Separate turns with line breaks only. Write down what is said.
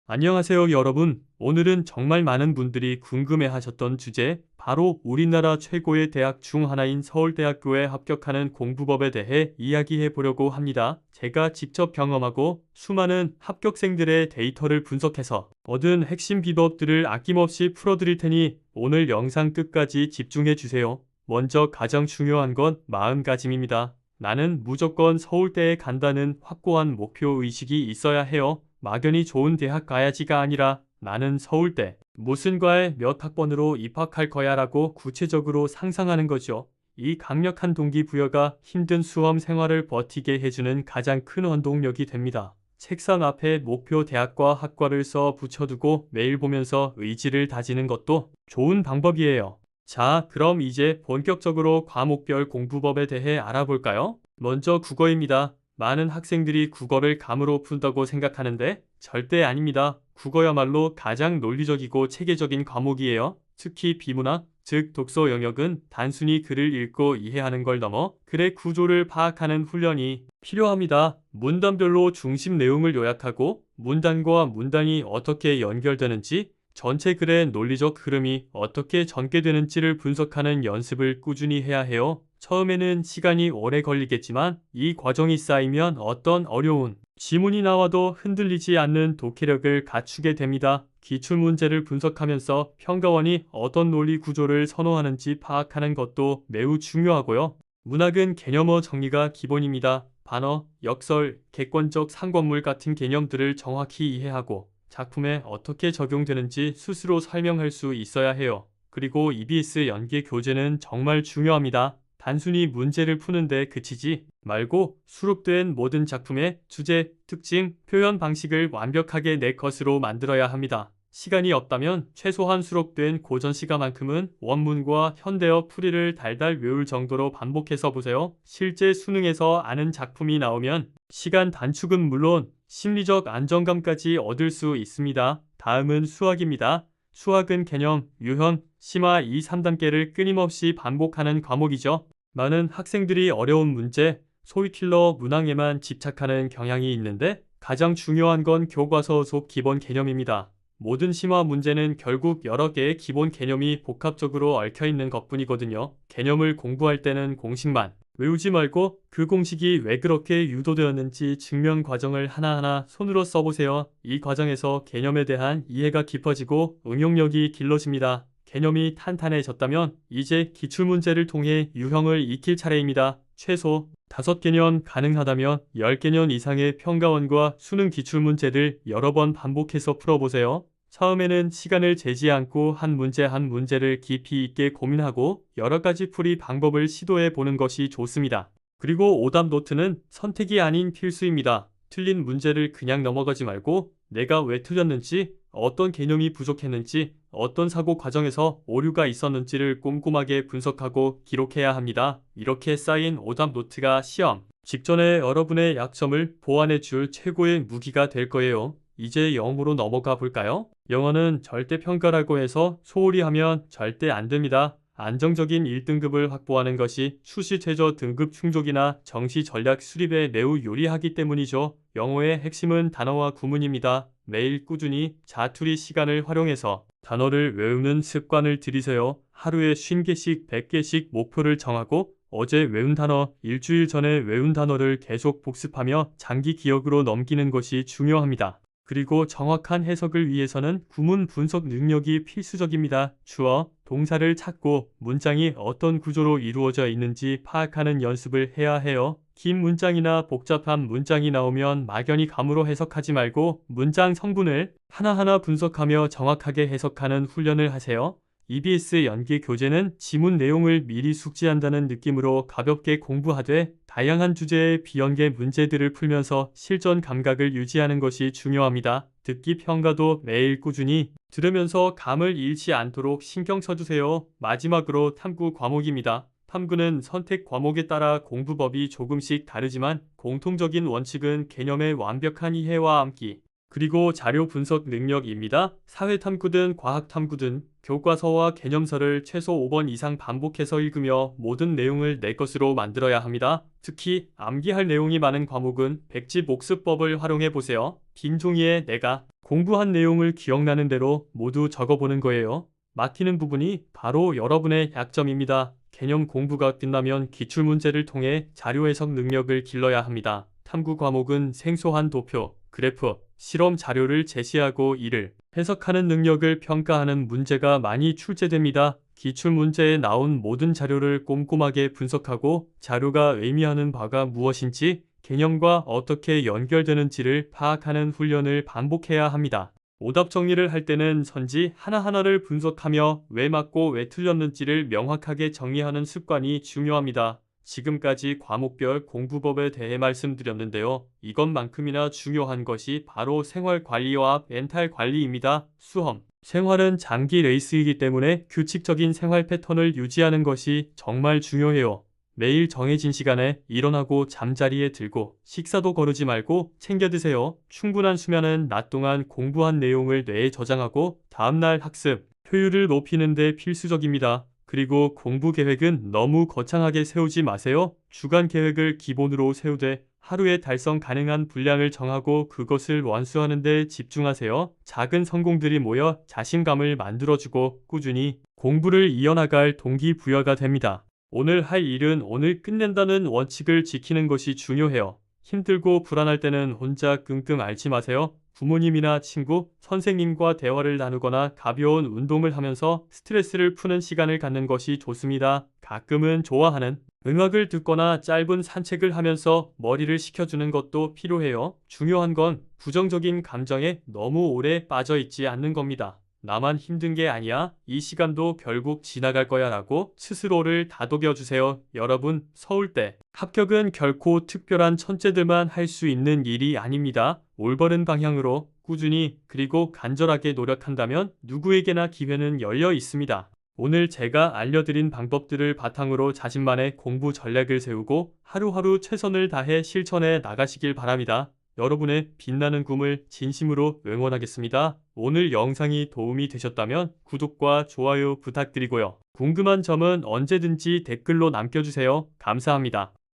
안녕하세요 여러분. 오늘은 정말 많은 분들이 궁금해하셨던 주제, 바로 우리나라 최고의 대학 중 하나인 서울대학교에 합격하는 공부법에 대해 이야기해 보려고 합니다. 제가 직접 경험하고 수많은 합격생들의 데이터를 분석해서 얻은 핵심 비법들을 아낌없이 풀어드릴 테니 오늘 영상 끝까지 집중해 주세요. 먼저 가장 중요한 건 마음가짐입니다. 나는 무조건 서울대에 간다는 확고한 목표의식이 있어야 해요. 막연히 좋은 대학 가야지가 아니라 나는 서울대 무슨 과에 몇 학번으로 입학할 거야 라고 구체적으로 상상하는 거죠. 이 강력한 동기부여가 힘든 수험 생활을 버티게 해주는 가장 큰 원동력이 됩니다. 책상 앞에 목표 대학과 학과를 써 붙여두고 매일 보면서 의지를 다지는 것도 좋은 방법이에요. 자, 그럼 이제 본격적으로 과목별 공부법에 대해 알아볼까요? 먼저 국어입니다. 많은 학생들이 국어를 감으로 푼다고 생각하는데 절대 아닙니다. 국어야말로 가장 논리적이고 체계적인 과목이에요. 특히 비문학, 즉 독서 영역은 단순히 글을 읽고 이해하는 걸 넘어 글의 구조를 파악하는 훈련이 필요합니다. 문단별로 중심 내용을 요약하고 문단과 문단이 어떻게 연결되는지, 전체 글의 논리적 흐름이 어떻게 전개되는지를 분석하는 연습을 꾸준히 해야 해요. 처음에는 시간이 오래 걸리겠지만 이 과정이 쌓이면 어떤 어려운 지문이 나와도 흔들리지 않는 독해력을 갖추게 됩니다. 기출문제를 분석하면서 평가원이 어떤 논리 구조를 선호하는지 파악하는 것도 매우 중요하고요. 문학은 개념어 정리가 기본입니다. 반어, 역설, 객관적 상관물 같은 개념들을 정확히 이해하고 작품에 어떻게 적용되는지 스스로 설명할 수 있어야 해요. 그리고 EBS 연계 교재는 정말 중요합니다. 단순히 문제를 푸는데 그치지 말고 수록된 모든 작품의 주제, 특징, 표현 방식을 완벽하게 내 것으로 만들어야 합니다. 시간이 없다면 최소한 수록된 고전시가만큼은 원문과 현대어 풀이를 달달 외울 정도로 반복해서 보세요. 실제 수능에서 아는 작품이 나오면 시간 단축은 물론 심리적 안정감까지 얻을 수 있습니다. 다음은 수학입니다. 수학은 개념, 유형, 심화 이 3단계를 끊임없이 반복하는 과목이죠. 많은 학생들이 어려운 문제, 소위 킬러 문항에만 집착하는 경향이 있는데 가장 중요한 건 교과서 속 기본 개념입니다. 모든 심화 문제는 결국 여러 개의 기본 개념이 복합적으로 얽혀있는 것뿐이거든요. 개념을 공부할 때는 공식만 외우지 말고 그 공식이 왜 그렇게 유도되었는지 증명 과정을 하나하나 손으로 써보세요. 이 과정에서 개념에 대한 이해가 깊어지고 응용력이 길러집니다. 개념이 탄탄해졌다면 이제 기출문제를 통해 유형을 익힐 차례입니다. 최소 5개년, 가능하다면 10개년 이상의 평가원과 수능 기출문제를 여러 번 반복해서 풀어보세요. 처음에는 시간을 재지 않고 한 문제 한 문제를 깊이 있게 고민하고 여러 가지 풀이 방법을 시도해 보는 것이 좋습니다. 그리고 오답 노트는 선택이 아닌 필수입니다. 틀린 문제를 그냥 넘어가지 말고 내가 왜 틀렸는지, 어떤 개념이 부족했는지, 어떤 사고 과정에서 오류가 있었는지를 꼼꼼하게 분석하고 기록해야 합니다. 이렇게 쌓인 오답 노트가 시험 직전에 여러분의 약점을 보완해 줄 최고의 무기가 될 거예요. 이제 영어로 넘어가 볼까요? 영어는 절대평가라고 해서 소홀히 하면 절대 안 됩니다. 안정적인 1등급을 확보하는 것이 수시 최저 등급 충족이나 정시 전략 수립에 매우 유리하기 때문이죠. 영어의 핵심은 단어와 구문입니다. 매일 꾸준히 자투리 시간을 활용해서 단어를 외우는 습관을 들이세요. 하루에 50개씩 100개씩 목표를 정하고 어제 외운 단어, 일주일 전에 외운 단어를 계속 복습하며 장기 기억으로 넘기는 것이 중요합니다. 그리고 정확한 해석을 위해서는 구문 분석 능력이 필수적입니다. 주어, 동사를 찾고 문장이 어떤 구조로 이루어져 있는지 파악하는 연습을 해야 해요. 긴 문장이나 복잡한 문장이 나오면 막연히 감으로 해석하지 말고 문장 성분을 하나하나 분석하며 정확하게 해석하는 훈련을 하세요. EBS 연계 교재는 지문 내용을 미리 숙지한다는 느낌으로 가볍게 공부하되 다양한 주제의 비연계 문제들을 풀면서 실전 감각을 유지하는 것이 중요합니다. 듣기 평가도 매일 꾸준히 들으면서 감을 잃지 않도록 신경 써주세요. 마지막으로 탐구 과목입니다. 탐구는 선택 과목에 따라 공부법이 조금씩 다르지만 공통적인 원칙은 개념의 완벽한 이해와 암기, 그리고 자료 분석 능력입니다. 사회탐구든 과학탐구든 교과서와 개념서를 최소 5번 이상 반복해서 읽으며 모든 내용을 내 것으로 만들어야 합니다. 특히 암기할 내용이 많은 과목은 백지복습법을 활용해 보세요. 빈 종이에 내가 공부한 내용을 기억나는 대로 모두 적어보는 거예요. 막히는 부분이 바로 여러분의 약점입니다. 개념 공부가 끝나면 기출문제를 통해 자료 해석 능력을 길러야 합니다. 탐구 과목은 생소한 도표, 그래프, 실험 자료를 제시하고 이를 해석하는 능력을 평가하는 문제가 많이 출제됩니다. 기출문제에 나온 모든 자료를 꼼꼼하게 분석하고 자료가 의미하는 바가 무엇인지 개념과 어떻게 연결되는지를 파악하는 훈련을 반복해야 합니다. 오답 정리를 할 때는 선지 하나하나를 분석하며 왜 맞고 왜 틀렸는지를 명확하게 정리하는 습관이 중요합니다. 지금까지 과목별 공부법에 대해 말씀드렸는데요. 이것만큼이나 중요한 것이 바로 생활관리와 멘탈 관리입니다. 수험. 생활은 장기 레이스이기 때문에 규칙적인 생활 패턴을 유지하는 것이 정말 중요해요. 매일 정해진 시간에 일어나고 잠자리에 들고 식사도 거르지 말고 챙겨 드세요. 충분한 수면은 낮 동안 공부한 내용을 뇌에 저장하고 다음날 학습 효율을 높이는 데 필수적입니다. 그리고 공부 계획은 너무 거창하게 세우지 마세요. 주간 계획을 기본으로 세우되 하루에 달성 가능한 분량을 정하고 그것을 완수하는 데 집중하세요. 작은 성공들이 모여 자신감을 만들어주고 꾸준히 공부를 이어나갈 동기부여가 됩니다. 오늘 할 일은 오늘 끝낸다는 원칙을 지키는 것이 중요해요. 힘들고 불안할 때는 혼자 끙끙 앓지 마세요. 부모님이나 친구, 선생님과 대화를 나누거나 가벼운 운동을 하면서 스트레스를 푸는 시간을 갖는 것이 좋습니다. 가끔은 좋아하는 음악을 듣거나 짧은 산책을 하면서 머리를 식혀주는 것도 필요해요. 중요한 건 부정적인 감정에 너무 오래 빠져 있지 않는 겁니다. 나만 힘든 게 아니야. 이 시간도 결국 지나갈 거야 라고 스스로를 다독여 주세요. 여러분, 서울대 합격은 결코 특별한 천재들만 할 수 있는 일이 아닙니다. 올바른 방향으로 꾸준히 그리고 간절하게 노력한다면 누구에게나 기회는 열려 있습니다. 오늘 제가 알려드린 방법들을 바탕으로 자신만의 공부 전략을 세우고 하루하루 최선을 다해 실천해 나가시길 바랍니다. 여러분의 빛나는 꿈을 진심으로 응원하겠습니다. 오늘 영상이 도움이 되셨다면 구독과 좋아요 부탁드리고요. 궁금한 점은 언제든지 댓글로 남겨주세요. 감사합니다.